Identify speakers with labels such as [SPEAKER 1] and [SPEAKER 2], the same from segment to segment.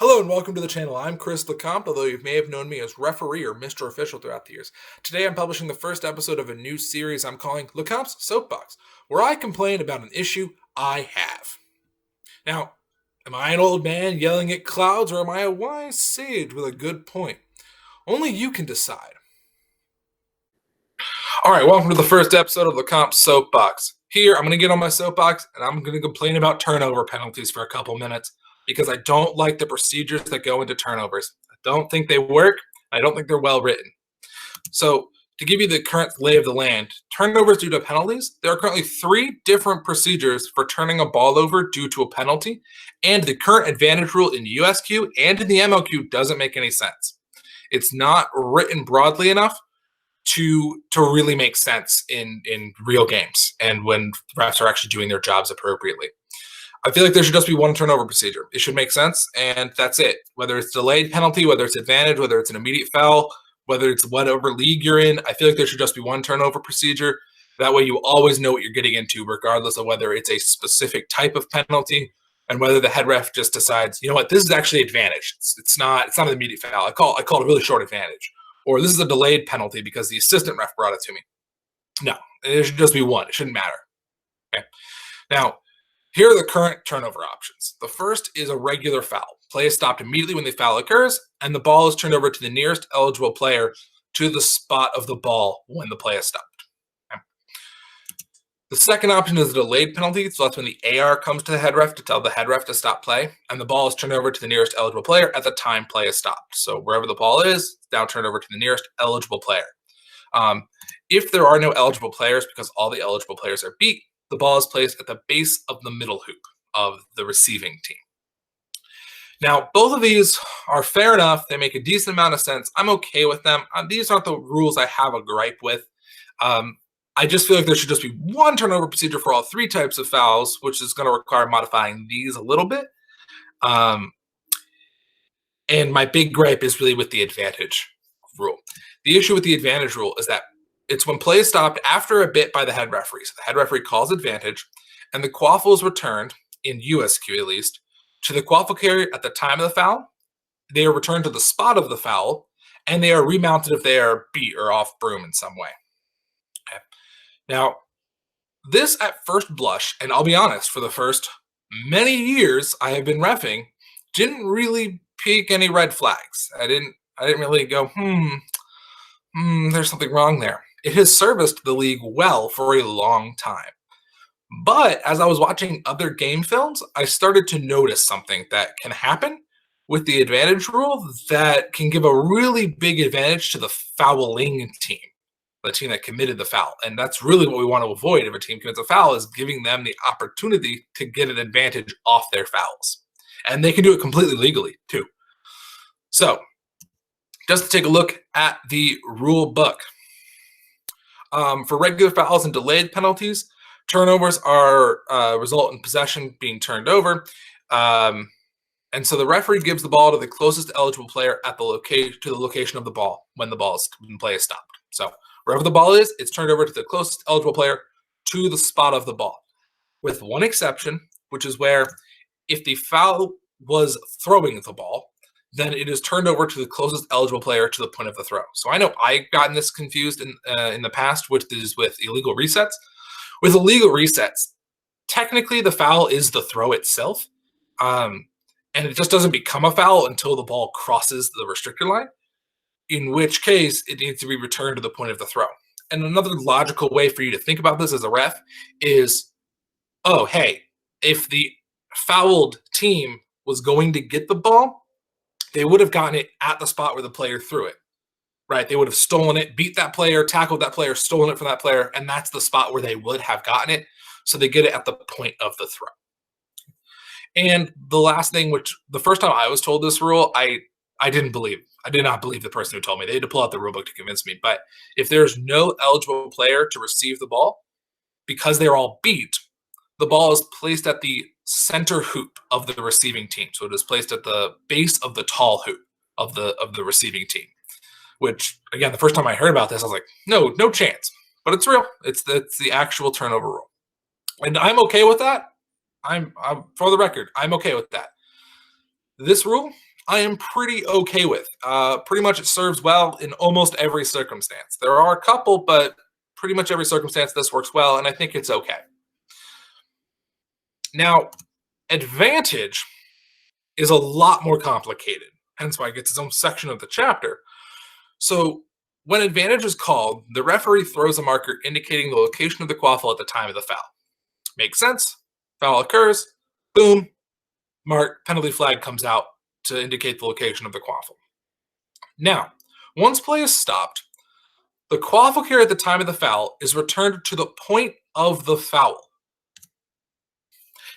[SPEAKER 1] Hello and welcome to the channel. I'm Chris LeCompte, although you may have known me as referee or Mr. Official throughout the years. Today I'm publishing the first episode of a new series I'm calling LeCompte's Soapbox, where I complain about an issue I have. Now, am I an old man yelling at clouds, or am I a wise sage with a good point? Only you can decide. Alright, welcome to the first episode of LeCompte's Soapbox. Here, I'm going to get on my soapbox, and I'm going to complain about turnover penalties for a couple minutes, because I don't like the procedures that go into turnovers. I don't think they work. I don't think they're well written. So, to give you the current lay of the land, turnovers due to penalties, there are currently 3 different procedures for turning a ball over due to a penalty, and the current advantage rule in USQ and in the MLQ doesn't make any sense. It's not written broadly enough to really make sense in real games and when refs are actually doing their jobs appropriately. I feel like there should just be one turnover procedure. It should make sense, and that's it. Whether it's delayed penalty, whether it's advantage, whether it's an immediate foul, whether it's whatever league you're in, I feel like there should just be one turnover procedure. That way you always know what you're getting into, regardless of whether it's a specific type of penalty and whether the head ref just decides, you know what, this is actually advantage. It's not an immediate foul. I call it a really short advantage. Or this is a delayed penalty because the assistant ref brought it to me. No, it should just be one. It shouldn't matter. Okay. Now, here are the current turnover options. The first is a regular foul. Play is stopped immediately when the foul occurs, and the ball is turned over to the nearest eligible player to the spot of the ball when the play is stopped. Okay. The second option is a delayed penalty, so that's when the AR comes to the head ref to tell the head ref to stop play, and the ball is turned over to the nearest eligible player at the time play is stopped. So wherever the ball is, it's now turned over to the nearest eligible player. If there are no eligible players because all the eligible players are beat, the ball is placed at the base of the middle hoop of the receiving team. Now, both of these are fair enough. They make a decent amount of sense. I'm okay with them. These aren't the rules I have a gripe with. I just feel like there should just be one turnover procedure for all 3 types of fouls, which is going to require modifying these a little bit. And my big gripe is really with the advantage rule. The issue with the advantage rule is that it's when play is stopped after a bit by the head referee. So the head referee calls advantage, and the quaffle is returned, in USQ at least, to the quaffle carrier at the time of the foul. They are returned to the spot of the foul, and they are remounted if they are beat or off broom in some way. Okay. Now, this at first blush, and I'll be honest, for the first many years I have been reffing, didn't really pique any red flags. I didn't really go, there's something wrong there. It has serviced the league well for a long time. But as I was watching other game films, I started to notice something that can happen with the advantage rule that can give a really big advantage to the fouling team, the team that committed the foul. And that's really what we want to avoid if a team commits a foul, is giving them the opportunity to get an advantage off their fouls. And they can do it completely legally, too. So, just to take a look at the rule book. For regular fouls and delayed penalties, turnovers are result in possession being turned over. And so the referee gives the ball to the closest eligible player at the location of the ball when play is stopped. So wherever the ball is, it's turned over to the closest eligible player to the spot of the ball, with one exception, which is where if the foul was throwing the ball, then it is turned over to the closest eligible player to the point of the throw. So I know I've gotten this confused in the past, which is with illegal resets. With illegal resets, technically the foul is the throw itself, and it just doesn't become a foul until the ball crosses the restrictor line, in which case it needs to be returned to the point of the throw. And another logical way for you to think about this as a ref is, oh, hey, if the fouled team was going to get the ball, they would have gotten it at the spot where the player threw it, right? They would have stolen it, beat that player, tackled that player, stolen it from that player, and that's the spot where they would have gotten it. So they get it at the point of the throw. And the last thing, which the first time I was told this rule, I didn't believe. I did not believe the person who told me. They had to pull out the rule book to convince me. But if there's no eligible player to receive the ball, because they're all beat, the ball is placed at the center hoop of the receiving team. So it is placed at the base of the tall hoop of the receiving team. Which, again, the first time I heard about this, I was like, no chance. But it's real. It's the actual turnover rule. And I'm okay with that. I'm for the record, I'm okay with that. This rule I am pretty okay with. Pretty much it serves well in almost every circumstance. There are a couple, but pretty much every circumstance this works well, and I think it's okay. Now, advantage is a lot more complicated, hence why it gets its own section of the chapter. So, when advantage is called, the referee throws a marker indicating the location of the quaffle at the time of the foul. Makes sense? Foul occurs, boom, mark, penalty flag comes out to indicate the location of the quaffle. Now, once play is stopped, the quaffle carrier at the time of the foul is returned to the point of the foul.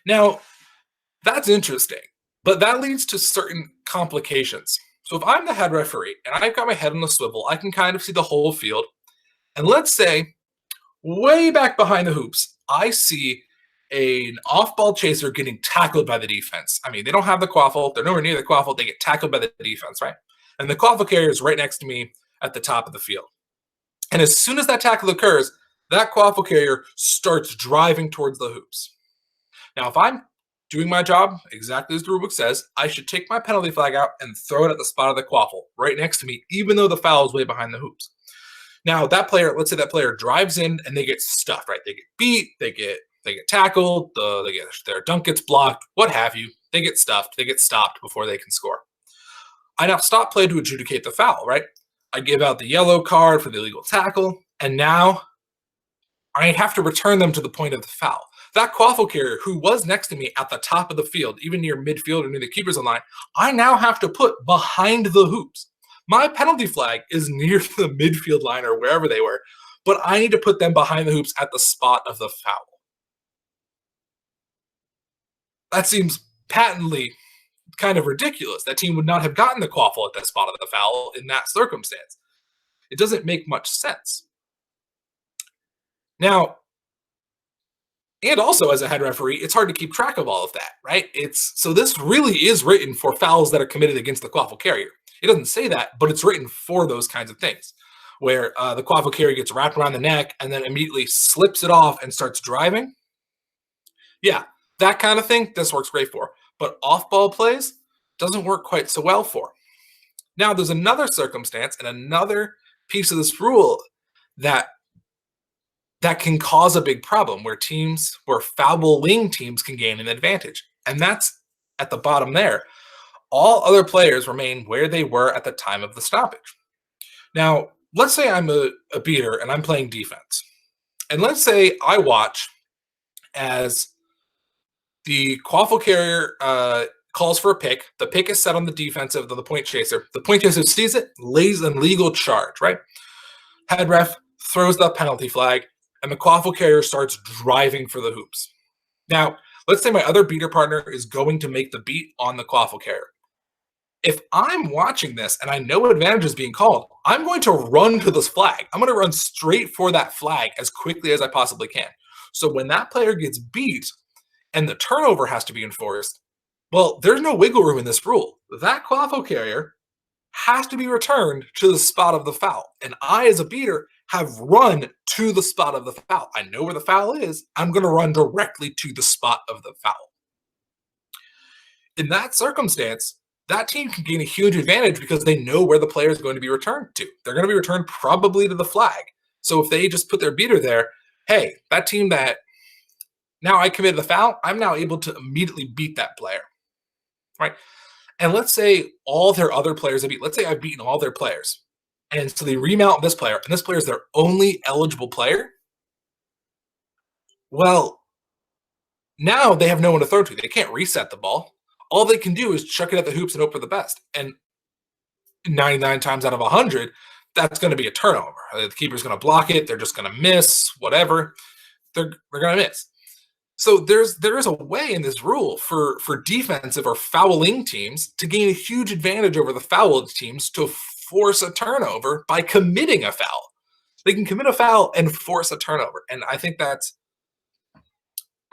[SPEAKER 1] Now, that's interesting, but that leads to certain complications. So if I'm the head referee and I've got my head on the swivel, I can kind of see the whole field. And let's say way back behind the hoops, I see an off-ball chaser getting tackled by the defense. I mean, they don't have the quaffle. They're nowhere near the quaffle. They get tackled by the defense, right? And the quaffle carrier is right next to me at the top of the field. And as soon as that tackle occurs, that quaffle carrier starts driving towards the hoops. Now, if I'm doing my job exactly as the rulebook says, I should take my penalty flag out and throw it at the spot of the quaffle right next to me, even though the foul is way behind the hoops. Now, that player, let's say that player drives in and they get stuffed, right? They get beat, they get tackled, their dunk gets blocked, what have you. They get stuffed, they get stopped before they can score. I now stop play to adjudicate the foul, right? I give out the yellow card for the illegal tackle, and now I have to return them to the point of the foul. That quaffle carrier who was next to me at the top of the field, even near midfield or near the keeper's line, I now have to put behind the hoops. My penalty flag is near the midfield line or wherever they were, but I need to put them behind the hoops at the spot of the foul. That seems patently kind of ridiculous. That team would not have gotten the quaffle at the spot of the foul in that circumstance. It doesn't make much sense. Now, and also as a head referee, it's hard to keep track of all of that, right? So this really is written for fouls that are committed against the quaffle carrier. It doesn't say that, but it's written for those kinds of things, where the quaffle carrier gets wrapped around the neck and then immediately slips it off and starts driving. Yeah, that kind of thing, this works great for. But off-ball plays doesn't work quite so well for. Now, there's another circumstance and another piece of this rule that can cause a big problem where fouling teams can gain an advantage. And that's at the bottom there. All other players remain where they were at the time of the stoppage. Now, let's say I'm a beater and I'm playing defense. And let's say I watch as the quaffle carrier calls for a pick. The pick is set on the defensive of the point chaser. The point chaser sees it, lays an illegal charge, right? Head ref throws the penalty flag, and the quaffle carrier starts driving for the hoops. Now, let's say my other beater partner is going to make the beat on the quaffle carrier. If I'm watching this and I know advantage is being called, I'm going to run to this flag. I'm going to run straight for that flag as quickly as I possibly can. So when that player gets beat and the turnover has to be enforced, well, there's no wiggle room in this rule. That quaffle carrier has to be returned to the spot of the foul. And I, as a beater, have run to the spot of the foul. I know where the foul is. I'm going to run directly to the spot of the foul. In that circumstance, that team can gain a huge advantage because they know where the player is going to be returned to. They're going to be returned probably to the flag. So if they just put their beater there, hey, that team that now I committed the foul, I'm now able to immediately beat that player, right? And let's say all their other players have beat. Let's say I've beaten all their players. And so they remount this player, and this player is their only eligible player. Well, now they have no one to throw to. They can't reset the ball. All they can do is chuck it at the hoops and hope for the best. And 99 times out of 100, that's going to be a turnover. The keeper's going to block it. They're just going to miss, whatever. They're going to miss. So there is a way in this rule for defensive or fouling teams to gain a huge advantage over the fouled teams to force a turnover by committing a foul. They can commit a foul and force a turnover. And I think that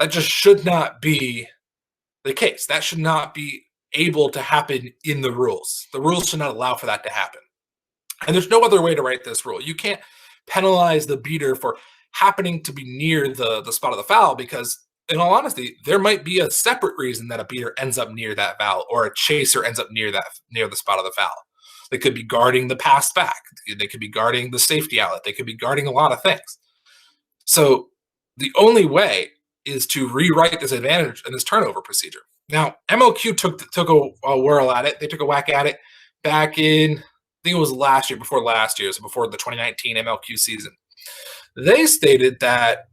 [SPEAKER 1] just should not be the case. That should not be able to happen in the rules. The rules should not allow for that to happen. And there's no other way to write this rule. You can't penalize the beater for happening to be near the spot of the foul because in all honesty, there might be a separate reason that a beater ends up near that foul or a chaser ends up near the spot of the foul. They could be guarding the pass back. They could be guarding the safety outlet. They could be guarding a lot of things. So the only way is to rewrite this advantage and this turnover procedure. Now, MLQ took a whirl at it. They took a whack at it back in, I think it was last year, before last year, so before the 2019 MLQ season. They stated that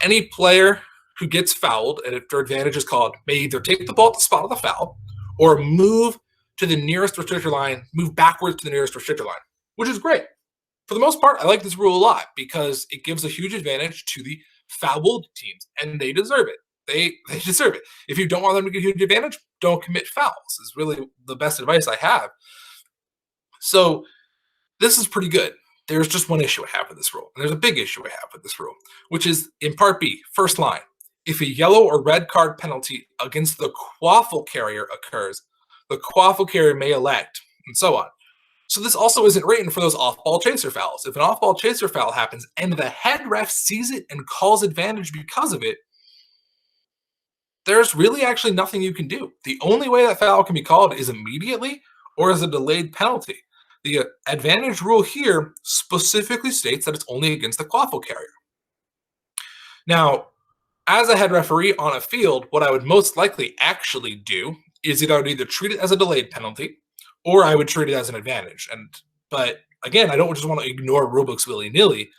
[SPEAKER 1] any player who gets fouled, and if their advantage is called, may either take the ball at the spot of the foul or move to the nearest restrictor line, move backwards to the nearest restrictor line, which is great. For the most part, I like this rule a lot because it gives a huge advantage to the fouled teams, and they deserve it. They deserve it. If you don't want them to get a huge advantage, don't commit fouls. Is really the best advice I have. So this is pretty good. There's just one issue I have with this rule, and there's a big issue I have with this rule, which is in Part B, first line. If a yellow or red card penalty against the quaffle carrier occurs, the quaffle carrier may elect, and so on. So this also isn't written for those off-ball chaser fouls. If an off-ball chaser foul happens and the head ref sees it and calls advantage because of it, there's really actually nothing you can do. The only way that foul can be called is immediately or as a delayed penalty. The advantage rule here specifically states that it's only against the quaffle carrier. Now, as a head referee on a field, what I would most likely actually do is I would either treat it as a delayed penalty or I would treat it as an advantage. But again, I don't just want to ignore rulebooks willy-nilly.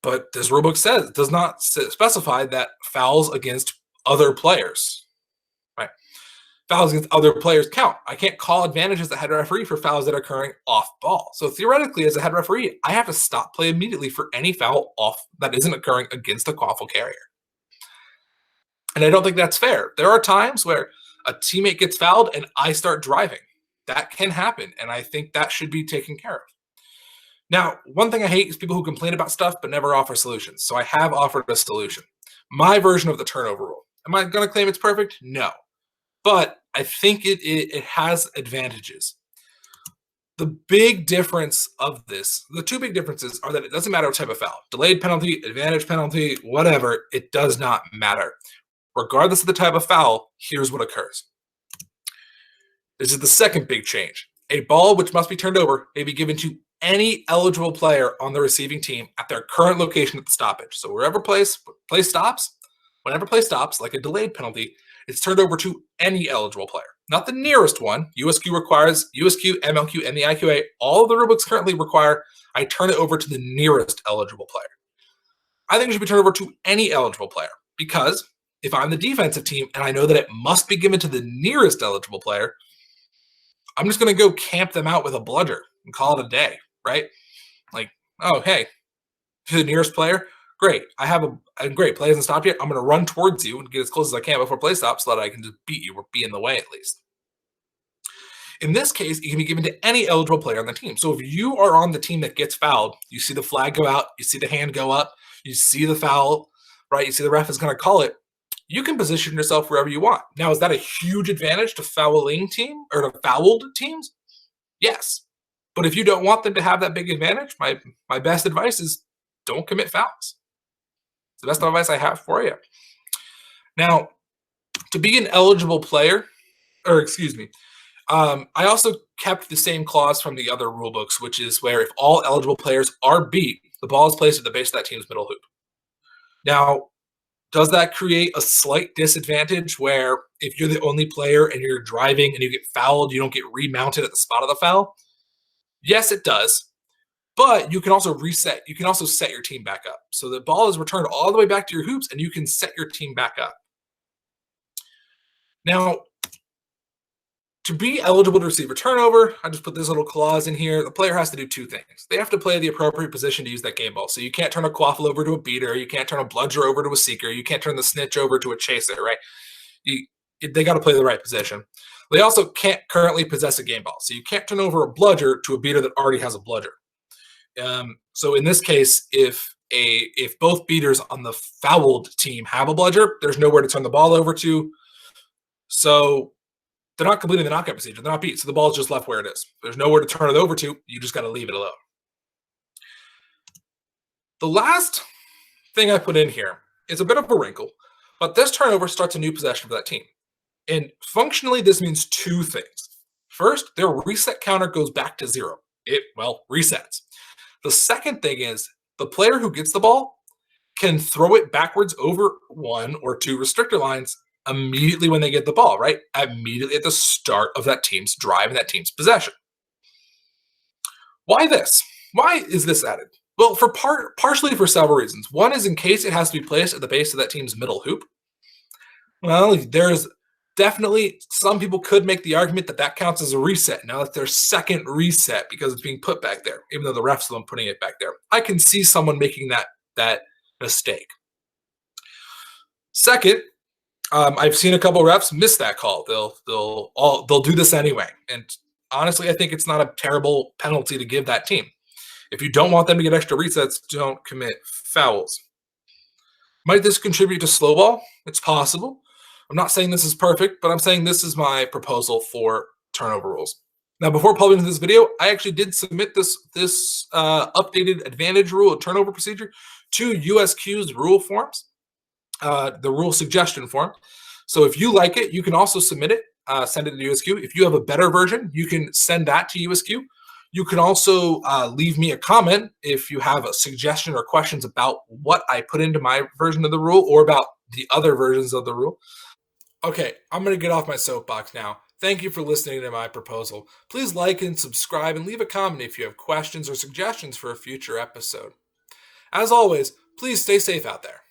[SPEAKER 1] But this rulebook does not specify that fouls against other players, right? Fouls against other players count. I can't call advantage as the head referee for fouls that are occurring off ball. So theoretically, as a head referee, I have to stop play immediately for any foul off that isn't occurring against a quaffle carrier. And I don't think that's fair. There are times where a teammate gets fouled and I start driving. That can happen, and I think that should be taken care of. Now, one thing I hate is people who complain about stuff but never offer solutions. So I have offered a solution. My version of the turnover rule. Am I going to claim it's perfect? No. But I think it has advantages. The big difference of this, the two big differences are that it doesn't matter what type of foul. Delayed penalty, advantage penalty, whatever, it does not matter. Regardless of the type of foul, here's what occurs. This is the second big change. A ball which must be turned over may be given to any eligible player on the receiving team at their current location at the stoppage. So wherever play stops, whenever play stops, like a delayed penalty, it's turned over to any eligible player. Not the nearest one. USQ requires, USQ, MLQ, and the IQA, all of the rulebooks currently require I turn it over to the nearest eligible player. I think it should be turned over to any eligible player because if I'm the defensive team and I know that it must be given to the nearest eligible player, I'm just going to go camp them out with a bludger and call it a day, right? Like, oh, hey, to the nearest player, great. I have a great play hasn't stopped yet. I'm going to run towards you and get as close as I can before play stops so that I can just beat you or be in the way at least. In this case, it can be given to any eligible player on the team. So if you are on the team that gets fouled, you see the flag go out, you see the hand go up, you see the foul, right? You see the ref is going to call it. You can position yourself wherever you want. Now, is that a huge advantage to fouling team or to fouled teams? Yes. But if you don't want them to have that big advantage, my best advice is don't commit fouls. It's the best advice I have for you. Now, to be an eligible player, I also kept the same clause from the other rule books, which is where if all eligible players are beat, the ball is placed at the base of that team's middle hoop. Now, does that create a slight disadvantage where if you're the only player and you're driving and you get fouled, you don't get remounted at the spot of the foul? Yes, it does. But you can also reset. You can also set your team back up. So the ball is returned all the way back to your hoops and you can set your team back up. Now, to be eligible to receive a turnover, I just put this little clause in here. The player has to do two things. They have to play the appropriate position to use that game ball. So you can't turn a quaffle over to a beater. You can't turn a bludger over to a seeker. You can't turn the snitch over to a chaser, right? They got to play the right position. They also can't currently possess a game ball. So you can't turn over a bludger to a beater that already has a bludger. So in this case, if both beaters on the fouled team have a bludger, there's nowhere to turn the ball over to. So they're not completing the knockout procedure. They're not beat. So the ball is just left where it is. There's nowhere to turn it over to. You just got to leave it alone. The last thing I put in here is a bit of a wrinkle, But this turnover starts a new possession for that team. And functionally, this means two things. First, their reset counter goes back to zero. It, resets. The second thing is the player who gets the ball can throw it backwards over one or two restrictor lines immediately when they get the ball, right? Immediately at the start of that team's drive and that team's possession. Why this? Why is this added? Well, partially for several reasons. One is in case it has to be placed at the base of that team's middle hoop. Well, there's definitely some people could make the argument that that counts as a reset. Now it's their second reset because it's being put back there, even though the ref's the one putting it back there. I can see someone making that mistake. Second, I've seen a couple refs miss that call. They'll do this anyway, and honestly, I think it's not a terrible penalty to give that team. If you don't want them to get extra resets, don't commit fouls. Might this contribute to slow ball? It's possible. I'm not saying this is perfect, but I'm saying this is my proposal for turnover rules. Now, before publishing this video, I actually did submit this updated advantage rule, turnover procedure, to USQ's rule forms, the rule suggestion form. So if you like it, you can also submit it, send it to USQ. If you have a better version, you can send that to USQ. You can also leave me a comment if you have a suggestion or questions about what I put into my version of the rule or about the other versions of the rule. Okay, I'm going to get off my soapbox now. Thank you for listening to my proposal. Please like and subscribe and leave a comment if you have questions or suggestions for a future episode. As always, please stay safe out there.